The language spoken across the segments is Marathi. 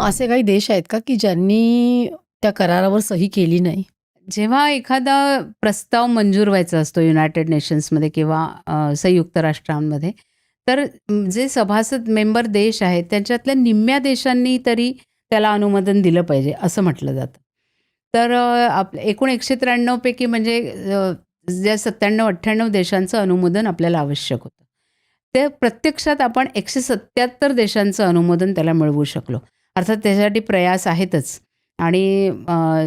असे काही देश आहेत का, की ज्यांनी त्या करारावर सही केली नाही? जेव्हा एखादा प्रस्ताव मंजूर व्हायचा असतो युनायटेड नेशन्समध्ये किंवा संयुक्त राष्ट्रांमध्ये, तर जे सभासद मेंबर देश आहेत, त्याच्यातल्या निम्म्या देशांनी तरी त्याला अनुमोदन दिलं पाहिजे, असं म्हटलं जातं. तर आपल्या एकूण 193 पैकी म्हणजे ज्या 97-98 देशांचं अनुमोदन आपल्याला आवश्यक होतं. ते प्रत्यक्षात आपण 177 देशांचं अनुमोदन त्याला मिळवू शकलो. अर्थात त्याच्यासाठी प्रयास आहेतच. आणि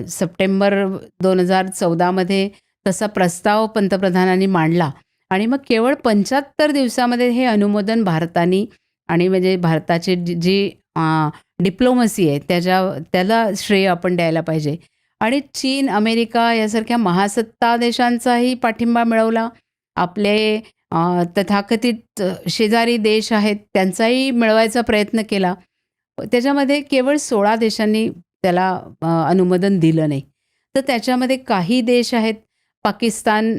सप्टेंबर 2014 मध्ये तसा प्रस्ताव पंतप्रधानांनी मांडला आणि मग केवळ 75 दिवसामध्ये हे अनुमोदन भारताने आणि म्हणजे भारताची जी डिप्लोमसी आहे त्याला श्रेय आपण द्यायला पाहिजे. आणि चीन, अमेरिका यासारख्या महासत्ता देशांचाही पाठिंबा मिळवला. आपले तथाकथित शेजारी देश आहेत त्यांचाही मिळवायचा प्रयत्न केला. त्याच्यामध्ये केवळ 16 देशांनी त्याला अनुमोदन दिलं नाही. तर त्याच्यामध्ये काही देश आहेत, पाकिस्तान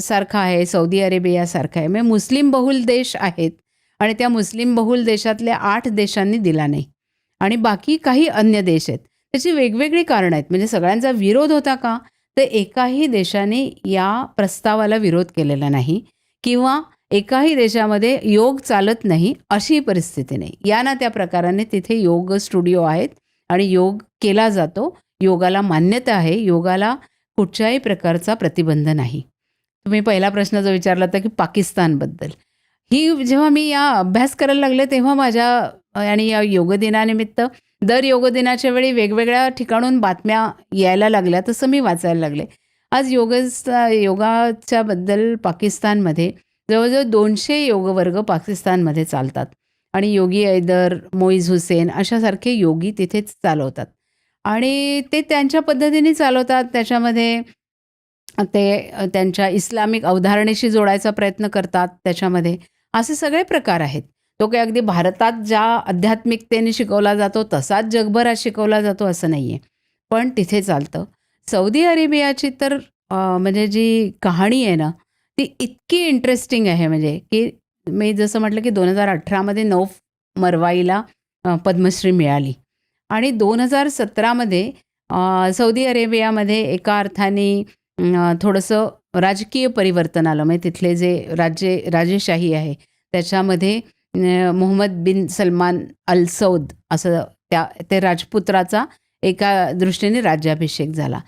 सारखा आहे, सौदी अरेबियासारखा आहे. म्हणजे मुस्लिम बहुल देश आहेत आणि त्या मुस्लिम बहुल देशातल्या 8 देशांनी दिला नाही आणि बाकी काही अन्य देश आहेत. त्याची वेगवेगळी कारणं आहेत. म्हणजे सगळ्यांचा विरोध होता का? तर एकाही देशाने या प्रस्तावाला विरोध केलेला नाही किंवा एकाही देशामध्ये योग चालत नाही अशी परिस्थिती नाही. या ना त्या प्रकाराने तिथे योग स्टुडिओ आहेत आणि योग केला जातो. योगाला मान्यता आहे. योगाला कुठच्याही प्रकारचा प्रतिबंध नाही. तुम्ही पहिला प्रश्न जो विचारला होता की पाकिस्तानबद्दल. ही जेव्हा मी या अभ्यास करायला लागले तेव्हा माझ्या आणि या योग दिनानिमित्त दर योग दिनाच्या वेळी वेगवेगळ्या ठिकाणून बातम्या यायला लागल्या तसं मी वाचायला लागले. आज योगाच्याबद्दल पाकिस्तानमध्ये जवळजवळ 200 योगवर्ग पाकिस्तानमध्ये चालतात आणि योगी हैदर, मोईज हुसेन अशासारखे योगी तिथेच चालवतात आणि ते त्यांच्या पद्धतीने चालवतात. त्याच्यामध्ये ते त्यांच्या इस्लामिक अवधारणेशी जोडायचा प्रयत्न करतात. त्याच्यामध्ये असे सगळे प्रकार आहेत. तो काही अगदी भारतात ज्या आध्यात्मिकतेने शिकवला जातो तसाच जगभरात शिकवला जातो असं नाही आहे. पण तिथे चालतं. सौदी अरेबियाची तर म्हणजे जी कहाणी आहे ना, ती इतकी इंटरेस्टिंग आहे म्हणजे, की मी जसं म्हटलं, की 2018 मध्ये नौफ मरवाईला पद्मश्री मिळाली आणि 2017 मध्ये सौदी अरेबियामध्ये एका अर्थाने थोडंसं राजकीय परिवर्तन आलं. म्हणजे तिथले जे राजेशाही आहे त्याच्यामध्ये मोहम्मद बिन सलमान अल सौद असं ते राजपुत्राचा एका दृष्टीने राज्याभिषेक झाला.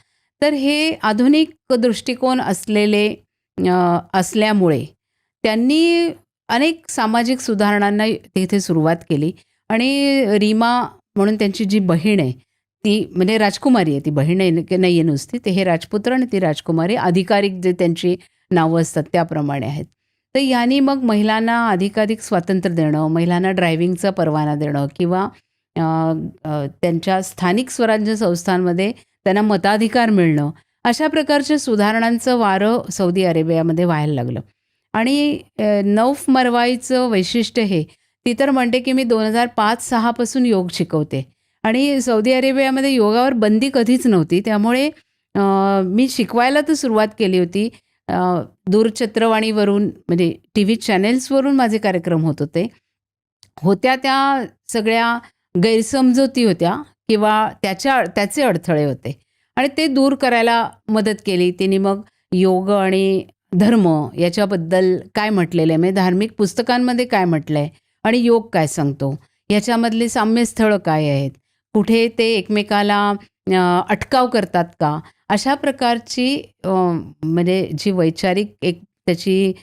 तर हे आधुनिक दृष्टिकोन असल्यामुळे त्यांनी अनेक सामाजिक सुधारणांना तिथे सुरुवात केली आणि रीमा म्हणून त्यांची जी बहीण आहे ती म्हणजे राजकुमारी आहे, ती बहीण नाही आहे नुसती, ते हे राजपुत्र आणि ती राजकुमारी आधिकारिक जे त्यांची नावं असतात त्याप्रमाणे आहेत. तर यांनी मग महिलांना अधिकाधिक स्वातंत्र्य देणं, महिलांना ड्रायव्हिंगचा परवाना देणं किंवा त्यांच्या स्थानिक स्वराज्य संस्थांमध्ये त्यांना मताधिकार मिळणं, अशा प्रकारच्या सुधारणांचं वारं सौदी अरेबियामध्ये व्हायला लागलं. आणि नौफ मरवाईचं वैशिष्ट्य हे, ती तर म्हणते की मी 2005-06 पासून योग शिकवते आणि सौदी अरेबियामध्ये योगावर बंदी कधीच नव्हती. त्यामुळे मी शिकवायला तर सुरुवात केली होती. दूरचित्रवाणीवरून म्हणजे टीव्ही चॅनेल्सवरून माझे कार्यक्रम होत होत्या त्या सगळ्या गैरसमजुती होत्या किंवा त्याचे अडथळे होते आणि ते दूर करायला मदत केली तिने. मग योग आणि धर्म याच्याबद्दल काय म्हटलेलं आहे, म्हणजे धार्मिक पुस्तकांमध्ये काय म्हटलं आहे आणि योग काय सांगतो, याच्यामधली साम्यस्थळं काय आहेत, कुठे ते एकमेकाला अटकाव करतात का, अशा प्रकारची म्हणजे जी वैचारिक एक त्याची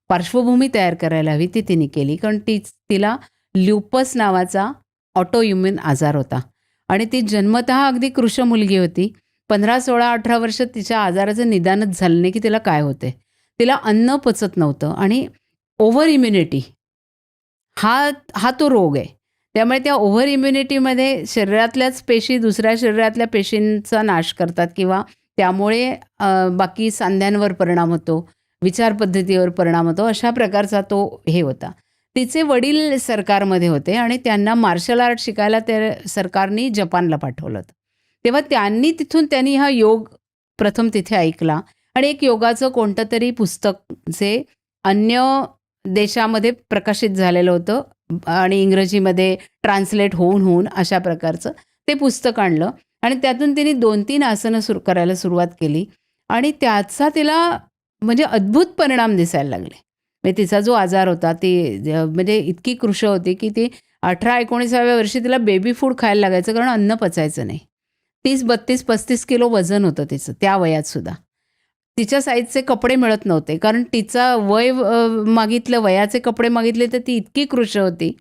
पार्श्वभूमी तयार करायला हवी ती तिने केली. कारण तिला ल्युपस नावाचा ऑटोइम्यून आजार होता आणि ती जन्मतः अगदी कृश मुलगी होती. 15, 16, 18 वर्ष तिच्या आजाराचं निदानच झालं नाही की तिला काय होते. तिला अन्न पचत नव्हतं आणि ओव्हर इम्युनिटी हा तो रोग आहे. त्यामुळे त्या ओव्हर इम्युनिटीमध्ये शरीरातल्याच पेशी दुसऱ्या शरीरातल्या पेशींचा नाश करतात किंवा त्यामुळे बाकी सांध्यांवर परिणाम होतो, विचारपद्धतीवर परिणाम होतो, अशा प्रकारचा तो हे होता. तिचे वडील सरकारमध्ये होते आणि त्यांना मार्शल आर्ट शिकायला त्या सरकारने जपानला पाठवलं होतं. तेव्हा त्यांनी हा योग प्रथम तिथे ऐकला आणि एक योगाचं कोणतं तरी पुस्तक जे अन्य देशामध्ये प्रकाशित झालेलं होतं, आणि इंग्रजीमध्ये ट्रान्सलेट होऊन अशा प्रकारचं ते पुस्तक आणलं आणि त्यातून तिने 2-3 आसनं करायला सुरुवात केली आणि त्याचा तिला म्हणजे अद्भुत परिणाम दिसायला लागले. म्हणजे तिचा जो आजार होता म्हणजे इतकी कृश होती की ती 18-19व्या वर्षी तिला बेबी फूड खायला लागायचं कारण अन्न पचायचं नाही. 30-32-35 किलो वजन होतं तिचं त्या वयात सुद्धा. तिच्या साईजचे कपडे मिळत नव्हते कारण तिचा मागितलं, वयाचे कपडे मागितले तर ती इतकी कृश होती.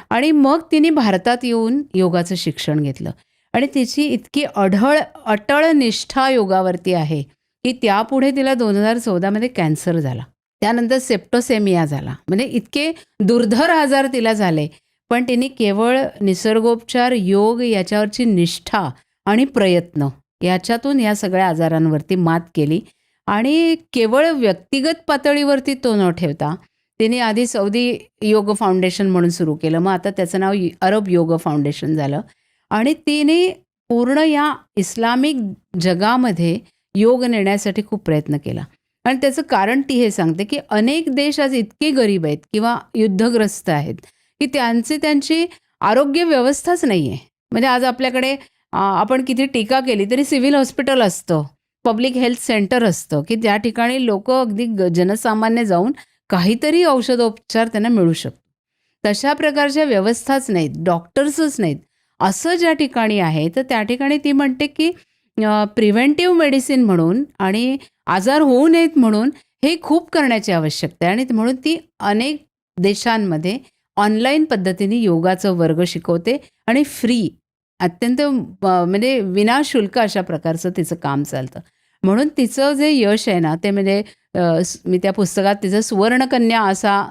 आणि मग तिने भारतात येऊन योगाचं शिक्षण घेतलं आणि तिची इतकी अटळ निष्ठा योगावरती आहे की त्यापुढे तिला 2014मध्ये कॅन्सर झाला. त्यानंतर सेप्टोसेमिया झाला. म्हणजे इतके दुर्धर आजार तिला झाले. पण तिने केवळ निसर्गोपचार, योग याच्यावरची निष्ठा आणि प्रयत्न याच्यातून या सगळ्या आजारांवरती मात केली आणि केवळ व्यक्तिगत पातळीवरती तो न ठेवता तिने आधी सौदी योग फाउंडेशन म्हणून सुरू केलं. मग आता त्याचं नाव अरब योग फाउंडेशन झालं आणि तिने पूर्ण या इस्लामिक जगामध्ये योग नेण्यासाठी खूप प्रयत्न केला. आणि त्याचं कारण ती हे सांगते की अनेक देश आज इतके गरीब आहेत किंवा युद्धग्रस्त आहेत की त्यांची आरोग्य व्यवस्थाच नाही आहे. म्हणजे आज आपल्याकडे आपण किती टीका केली तरी सिव्हिल हॉस्पिटल असतं, पब्लिक हेल्थ सेंटर असतं की त्या ठिकाणी लोक अगदी जनसामान्य जाऊन काहीतरी औषधोपचार त्यांना मिळू शकतो. तशा प्रकारच्या व्यवस्थाच नाहीत, डॉक्टर्सच नाहीत. असं ज्या ठिकाणी आहे तर त्या ठिकाणी ती म्हणते की प्रिव्हेंटिव्ह मेडिसिन म्हणून आणि आजार होऊ नयेत म्हणून हे खूप करण्याची आवश्यकता आहे आणि म्हणून ती अनेक देशांमध्ये ऑनलाईन पद्धतीने योगाचं वर्ग शिकवते आणि फ्री अत्यंत म्हणजे विनाशुल्क अशा प्रकारचं तिचं काम चालतं. म्हणून तिचं जे यश आहे ना ते म्हणजे मी त्या पुस्तकात तिचं सुवर्णकन्या असा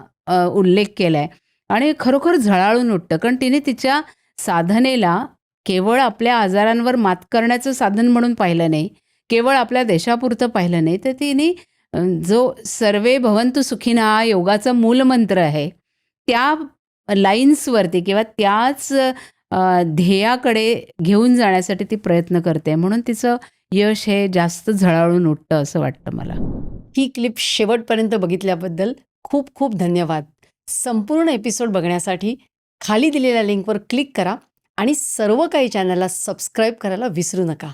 उल्लेख केला आहे आणि खरोखर झळाळून उठतं. कारण तिने तिच्या साधनेला केवळ आपल्या आजारांवर मात करण्याचं साधन म्हणून पाहिलं नाही, केवळ आपल्या देशापुरतं पाहिलं नाही, तर तिने जो सर्वे भवन्तु सुखिनः हा योगाचा मूलमंत्र आहे त्या लाईन्सवरती किंवा त्याच ध्येयाकडे घेऊन जाण्यासाठी ती प्रयत्न करते. म्हणून तिचं यश हे जास्त झळाळून उठतं असं वाटतं मला. ही क्लिप शेवटपर्यंत बघितल्याबद्दल खूप खूप धन्यवाद. संपूर्ण एपिसोड बघण्यासाठी खाली दिलेल्या लिंकवर क्लिक करा आणि सर्व काही चॅनलला सबस्क्राईब करायला विसरू नका.